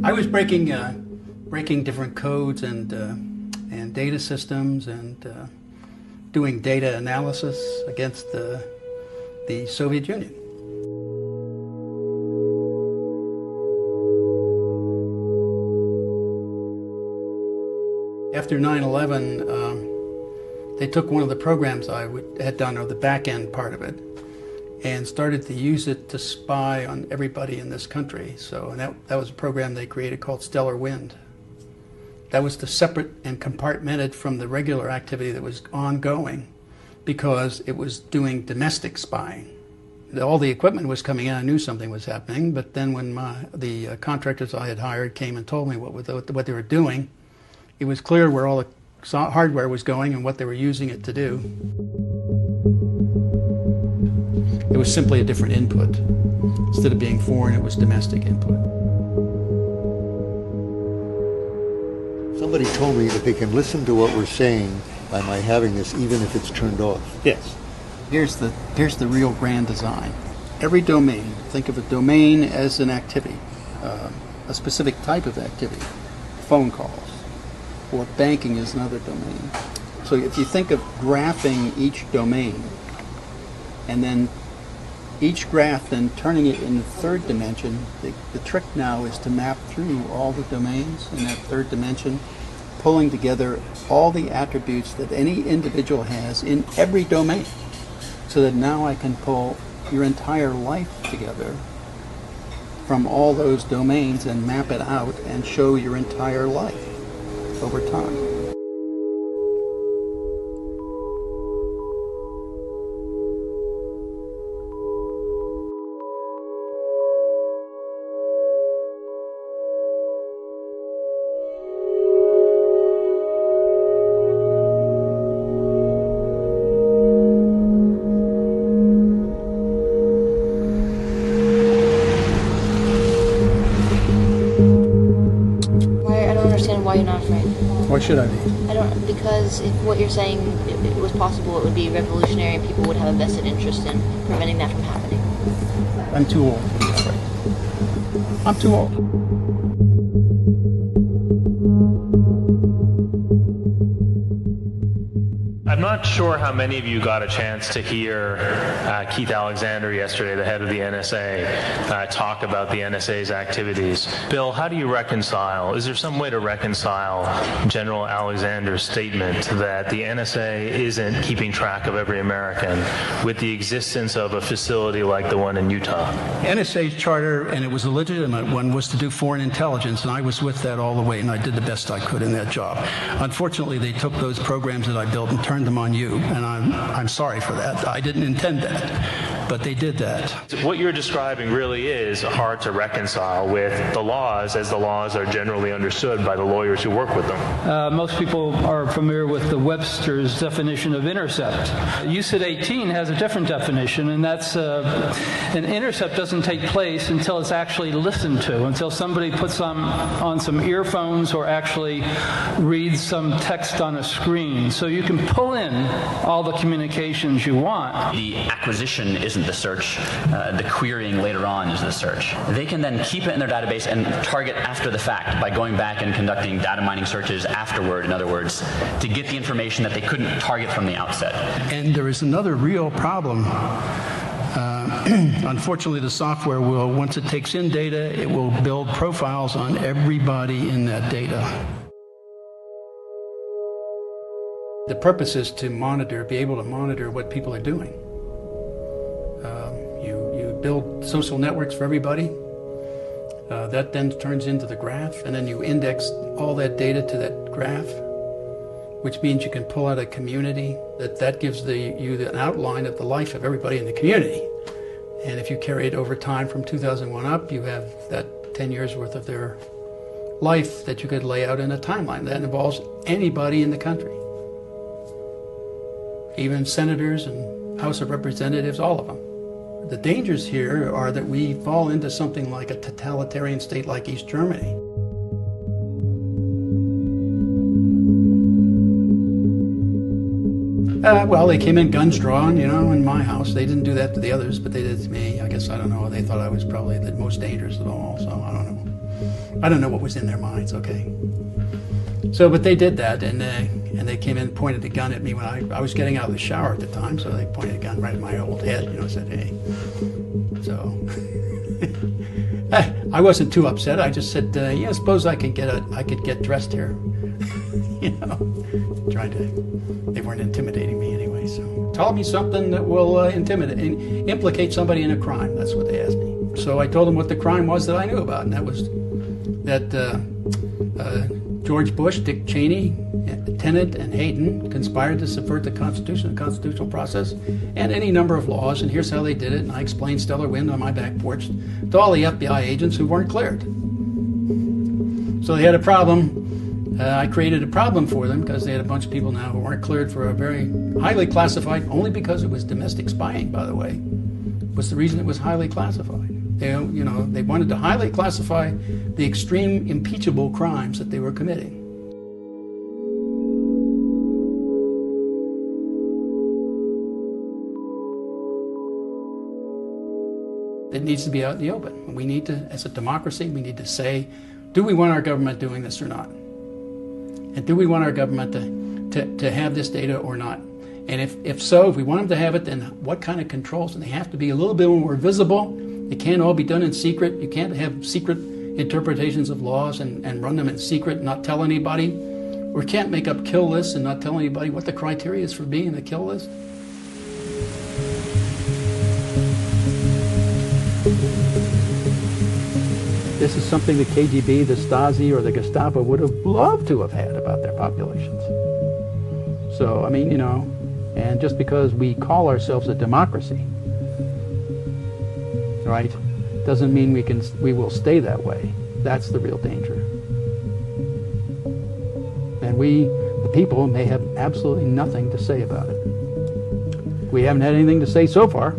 I was breaking different codes and data systems and doing data analysis against the Soviet Union. After 9/11, they took one of the programs I had done, or the back end part of it, and started to use it to spy on everybody in this country. So, and that was a program they created called Stellar Wind. That was the separate and compartmented from the regular activity that was ongoing, because it was doing domestic spying. All the equipment was coming in. I knew something was happening, but then when the contractors I had hired came and told me what they were doing, it was clear where all the hardware was going and what they were using it to do. It was simply a different input. Instead of being foreign, it was domestic input. Somebody told me that they can listen to what we're saying by my having this, even if it's turned off. Yes. Here's the real grand design. Every domain, think of a domain as an activity, a specific type of activity. Phone calls, or banking is another domain. So if you think of graphing each domain, and then each graph then turning it in the third dimension, the trick now is to map through all the domains in that third dimension, pulling together all the attributes that any individual has in every domain, so that now I can pull your entire life together from all those domains and map it out and show your entire life over time. Why you're not afraid? Why should I be? Because if what you're saying it was possible, it would be revolutionary and people would have a vested interest in preventing that from happening. I'm too old to be afraid. I'm too old. I'm not sure how many of you got a chance to hear Keith Alexander yesterday, the head of the NSA, talk about the NSA's activities. Bill, how do you reconcile, is there some way to reconcile General Alexander's statement that the NSA isn't keeping track of every American with the existence of a facility like the one in Utah? NSA's charter, and it was a legitimate one, was to do foreign intelligence, and I was with that all the way, and I did the best I could in that job. Unfortunately, they took those programs that I built and turned them on you, and I'm sorry for that. I didn't intend that, but they did that. What you're describing really is hard to reconcile with the laws, as the laws are generally understood by the lawyers who work with them. Most people are familiar with the Webster's definition of intercept. UCIT 18 has a different definition, and that's an intercept doesn't take place until it's actually listened to, until somebody puts on some earphones or actually reads some text on a screen. So you can pull in all the communications you want. The acquisition isn't the search. The querying later on is the search. They can then keep it in their database and target after the fact by going back and conducting data mining searches afterward, in other words, to get the information that they couldn't target from the outset. And there is another real problem. Unfortunately, the software will, once it takes in data, it will build profiles on everybody in that data. The purpose is to monitor, be able to monitor what people are doing. You build social networks for everybody. That then turns into the graph, and then you index all that data to that graph, which means you can pull out a community. That gives you an outline of the life of everybody in the community. And if you carry it over time from 2001 up, you have that 10 years worth of their life that you could lay out in a timeline. That involves anybody in the country. Even senators and House of Representatives, all of them. The dangers here are that we fall into something like a totalitarian state like East Germany. Well, they came in guns drawn, in my house. They didn't do that to the others, but they did to me. I guess, I don't know. They thought I was probably the most dangerous of all, so I don't know. I don't know what was in their minds, okay. So, but they did that, and they came in and pointed the gun at me when I was getting out of the shower at the time, so they pointed a gun right at my old head, said, hey. So, I wasn't too upset. I just said, yeah, suppose I could get dressed here. They weren't intimidating me anyway, so. Tell me something that will implicate somebody in a crime. That's what they asked me. So I told them what the crime was that I knew about, and that was that George Bush, Dick Cheney, Tenet, and Hayden conspired to subvert the Constitution, the constitutional process, and any number of laws, and here's how they did it, and I explained stellar wind on my back porch to all the FBI agents who weren't cleared. So they had a problem. I created a problem for them because they had a bunch of people now who weren't cleared for a very highly classified, only because it was domestic spying, by the way, was the reason it was highly classified. They wanted to highly classify the extreme impeachable crimes that they were committing. It needs to be out in the open. We need to, as a democracy, we need to say, do we want our government doing this or not? And do we want our government to have this data or not? And if so, if we want them to have it, then what kind of controls? And they have to be a little bit more visible. It can't all be done in secret. You can't have secret interpretations of laws and run them in secret and not tell anybody. Or can't make up kill lists and not tell anybody what the criteria is for being in the kill list. This is something the KGB, the Stasi, or the Gestapo would have loved to have had about their populations. So, I mean, and just because we call ourselves a democracy, right, doesn't mean we will stay that way. That's the real danger. And we, the people, may have absolutely nothing to say about it. We haven't had anything to say so far.